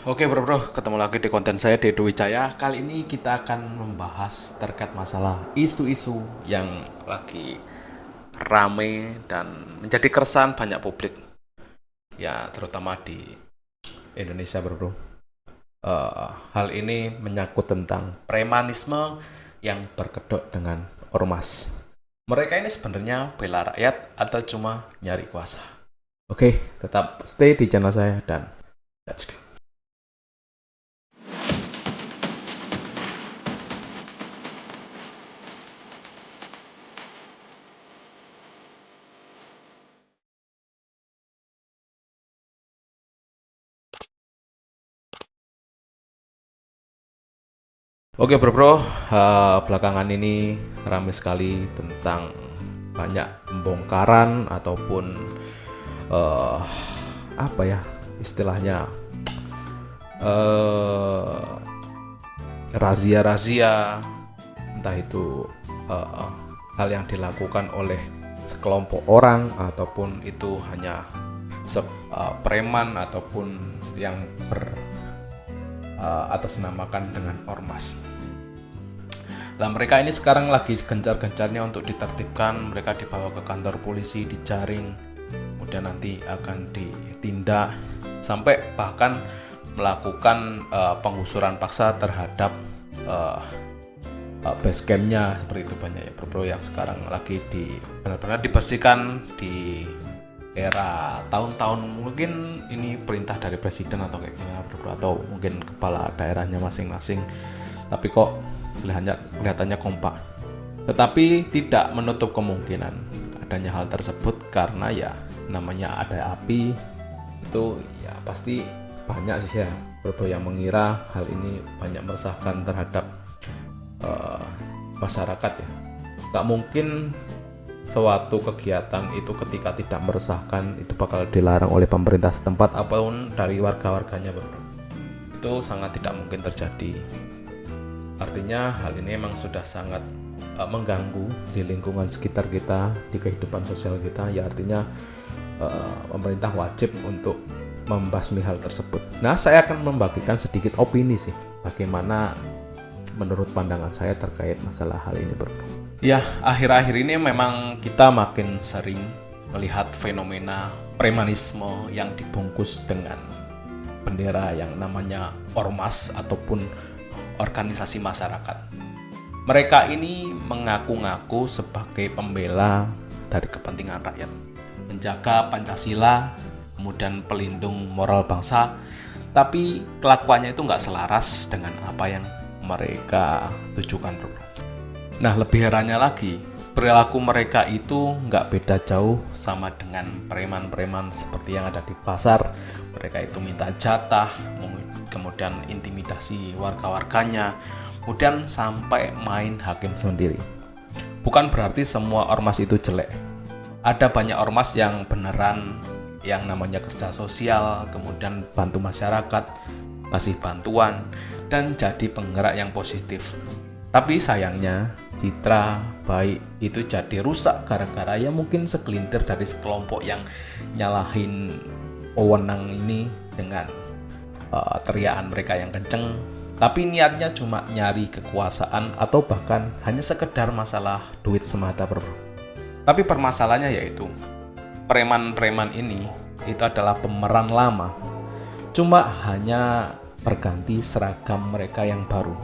Oke bro, ketemu lagi di konten saya di Edo Wijaya. Kali ini kita akan membahas terkait masalah isu-isu yang lagi rame dan menjadi keresahan banyak publik. Ya, terutama di Indonesia bro. Hal ini menyangkut tentang premanisme yang berkedok dengan ormas. Mereka ini sebenarnya bela rakyat atau cuma nyari kuasa? Oke, tetap stay di channel saya dan let's go. Oke bro, belakangan ini ramai sekali tentang banyak pembongkaran ataupun eh, apa ya istilahnya, eh, razia-razia, entah itu eh, hal yang dilakukan oleh sekelompok orang ataupun itu hanya preman ataupun yang atas namakan dengan ormas. Nah, mereka ini sekarang lagi gencar-gencarnya untuk ditertibkan. Mereka dibawa ke kantor polisi, dijaring, kemudian nanti akan ditindak, sampai bahkan melakukan penggusuran paksa terhadap base campnya. Seperti itu banyak ya bro, yang sekarang lagi benar-benar dibersihkan di era tahun-tahun, mungkin ini perintah dari presiden atau kayak gimana bro, atau mungkin kepala daerahnya masing-masing, tapi kok kelihatannya kompak. Tetapi tidak menutup kemungkinan adanya hal tersebut, karena ya namanya ada api itu ya pasti banyak sih ya bro yang mengira hal ini banyak meresahkan terhadap masyarakat ya. Gak mungkin suatu kegiatan itu ketika tidak meresahkan itu bakal dilarang oleh pemerintah setempat apapun dari warga-warganya bro. Itu sangat tidak mungkin terjadi. Artinya hal ini memang sudah sangat mengganggu di lingkungan sekitar kita, di kehidupan sosial kita ya. Artinya pemerintah wajib untuk membasmi hal tersebut. Nah, saya akan membagikan sedikit opini sih, bagaimana menurut pandangan saya terkait masalah hal ini bro. Ya, akhir-akhir ini memang kita makin sering melihat fenomena premanisme yang dibungkus dengan bendera yang namanya ormas ataupun organisasi masyarakat. Mereka ini mengaku-ngaku sebagai pembela dari kepentingan rakyat, menjaga Pancasila, kemudian pelindung moral bangsa, tapi kelakuannya itu nggak selaras dengan apa yang mereka tujukan bro. Nah, lebih herannya lagi, perilaku mereka itu nggak beda jauh sama dengan preman-preman seperti yang ada di pasar. Mereka itu minta jatah, kemudian intimidasi warga-warganya, kemudian sampai main hakim sendiri. Bukan berarti semua ormas itu jelek. Ada banyak ormas yang beneran yang namanya kerja sosial, kemudian bantu masyarakat, kasih bantuan, dan jadi penggerak yang positif. Tapi sayangnya citra baik itu jadi rusak gara-gara ya mungkin segelintir dari sekelompok yang nyalahin wewenang ini dengan teriakan mereka yang kenceng, tapi niatnya cuma nyari kekuasaan atau bahkan hanya sekedar masalah duit semata bro. Tapi permasalahannya yaitu preman-preman ini itu adalah pemeran lama, cuma hanya berganti seragam mereka yang baru.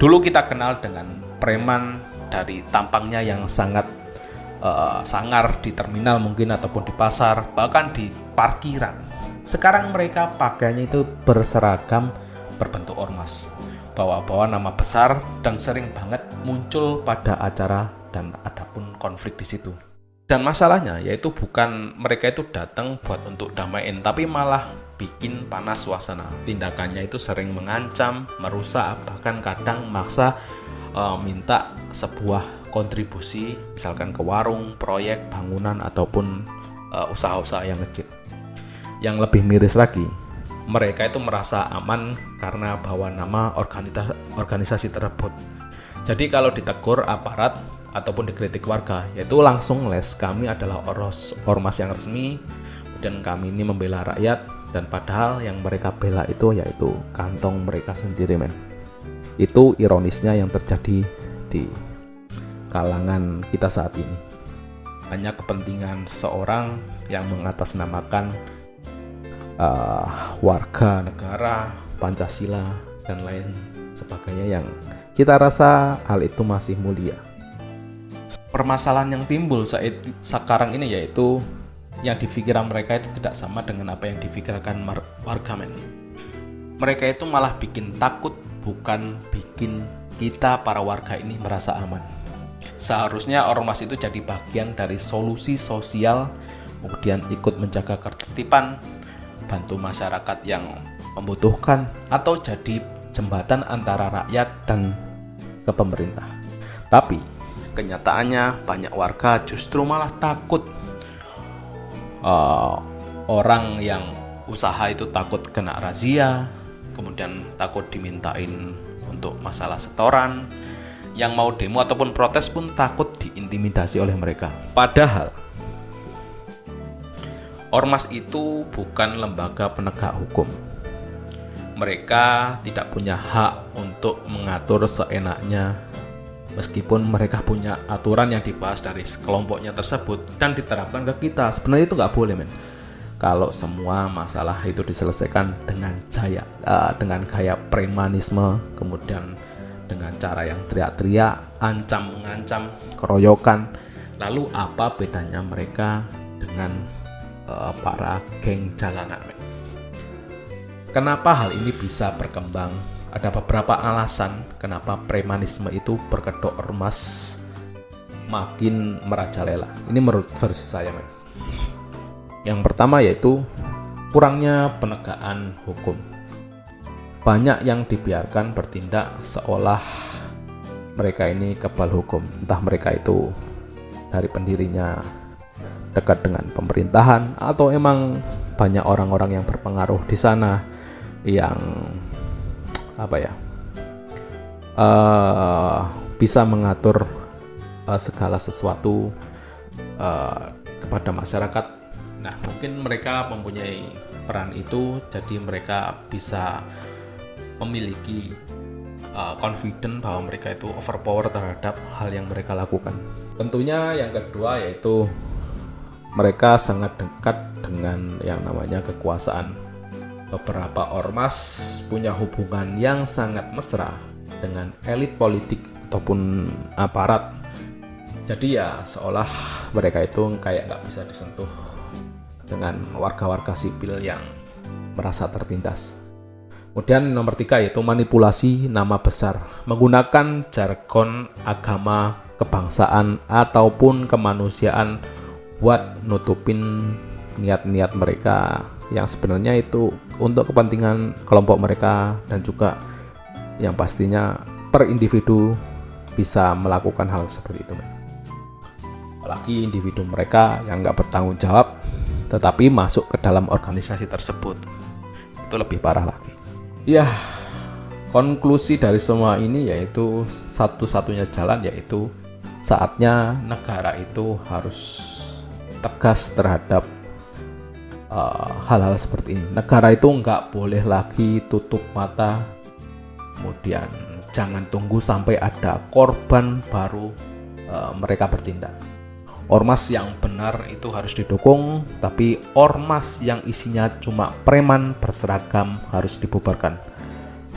Dulu kita kenal dengan preman dari tampangnya yang sangat sangar di terminal mungkin ataupun di pasar, bahkan di parkiran. Sekarang mereka pakainya itu berseragam berbentuk ormas, bawa-bawa nama besar, dan sering banget muncul pada acara dan ada pun konflik di situ. Dan masalahnya yaitu bukan mereka itu datang buat untuk damaiin, tapi malah bikin panas suasana. Tindakannya itu sering mengancam, merusak, bahkan kadang maksa minta sebuah kontribusi, misalkan ke warung, proyek, bangunan, ataupun usaha-usaha yang kecil. Yang lebih miris lagi, mereka itu merasa aman karena bawa nama organisasi tersebut. Jadi kalau ditegur aparat ataupun dikritik warga, yaitu langsung les, kami adalah ormas yang resmi, dan kami ini membela rakyat, Dan padahal yang mereka bela itu yaitu kantong mereka sendiri, men. Itu ironisnya yang terjadi di kalangan kita saat ini. Hanya kepentingan seseorang yang mengatasnamakan warga negara, Pancasila, dan lain sebagainya yang kita rasa hal itu masih mulia. Permasalahan yang timbul sekarang ini yaitu yang di pikiran mereka itu tidak sama dengan apa yang difikirkan warga, men. Mereka itu malah bikin takut, bukan bikin kita para warga ini merasa aman. Seharusnya ormas itu jadi bagian dari solusi sosial, kemudian ikut menjaga ketertiban, bantu masyarakat yang membutuhkan, atau jadi jembatan antara rakyat dan ke pemerintah. Tapi kenyataannya banyak warga justru malah takut. Orang yang usaha itu takut kena razia, kemudian takut dimintain untuk masalah setoran. Yang mau demo ataupun protes pun takut diintimidasi oleh mereka. Padahal ormas itu bukan lembaga penegak hukum. Mereka tidak punya hak untuk mengatur seenaknya, meskipun mereka punya aturan yang dibahas dari kelompoknya tersebut dan diterapkan ke kita. Sebenarnya itu nggak boleh, men. Kalau semua masalah itu diselesaikan dengan gaya premanisme, kemudian dengan cara yang teriak-teriak, ancam-mengancam, keroyokan, lalu apa bedanya mereka dengan para geng jalanan, men? Kenapa hal ini bisa berkembang? Ada beberapa alasan kenapa premanisme itu berkedok ormas makin merajalela. Ini menurut versi saya, men. Yang pertama yaitu kurangnya penegakan hukum. Banyak yang dibiarkan bertindak seolah mereka ini kebal hukum. Entah mereka itu dari pendirinya dekat dengan pemerintahan atau emang banyak orang-orang yang berpengaruh di sana yang bisa mengatur segala sesuatu kepada masyarakat. Nah, mungkin mereka mempunyai peran itu, jadi mereka bisa memiliki confident bahwa mereka itu overpower terhadap hal yang mereka lakukan. Tentunya yang kedua yaitu mereka sangat dekat dengan yang namanya kekuasaan. Beberapa ormas punya hubungan yang sangat mesra dengan elit politik ataupun aparat. Jadi ya seolah mereka itu kayak nggak bisa disentuh dengan warga-warga sipil yang merasa tertindas. Kemudian nomor 3 yaitu manipulasi nama besar, menggunakan jargon agama, kebangsaan, ataupun kemanusiaan buat nutupin niat-niat mereka yang sebenarnya itu untuk kepentingan kelompok mereka, dan juga yang pastinya per individu bisa melakukan hal seperti itu. Apalagi individu mereka yang nggak bertanggung jawab tetapi masuk ke dalam organisasi tersebut, itu lebih parah lagi. Ya, konklusi dari semua ini yaitu satu-satunya jalan yaitu saatnya negara itu harus tegas terhadap hal-hal seperti ini. Negara itu nggak boleh lagi tutup mata, kemudian jangan tunggu sampai ada korban baru mereka bertindak. Ormas yang benar itu harus didukung, tapi ormas yang isinya cuma preman berseragam harus dibubarkan.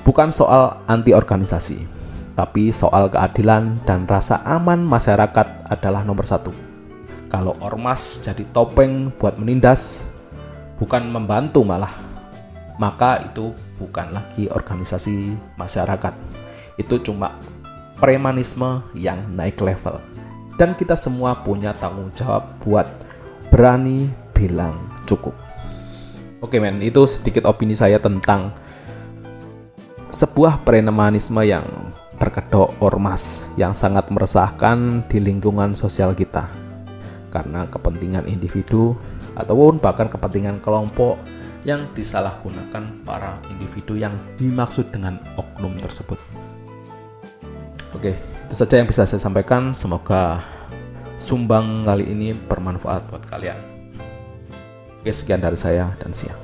Bukan soal anti organisasi, tapi soal keadilan dan rasa aman masyarakat adalah nomor 1. Kalau ormas jadi topeng buat menindas, bukan membantu malah, maka itu bukan lagi organisasi masyarakat. Itu cuma premanisme yang naik level. Dan kita semua punya tanggung jawab buat berani bilang cukup. Oke, men, itu sedikit opini saya tentang sebuah premanisme yang berkedok ormas yang sangat meresahkan di lingkungan sosial kita. Karena kepentingan individu ataupun bahkan kepentingan kelompok yang disalahgunakan para individu yang dimaksud dengan oknum tersebut. Oke, itu saja yang bisa saya sampaikan. Semoga sumbang kali ini bermanfaat buat kalian. Oke, sekian dari saya dan siang.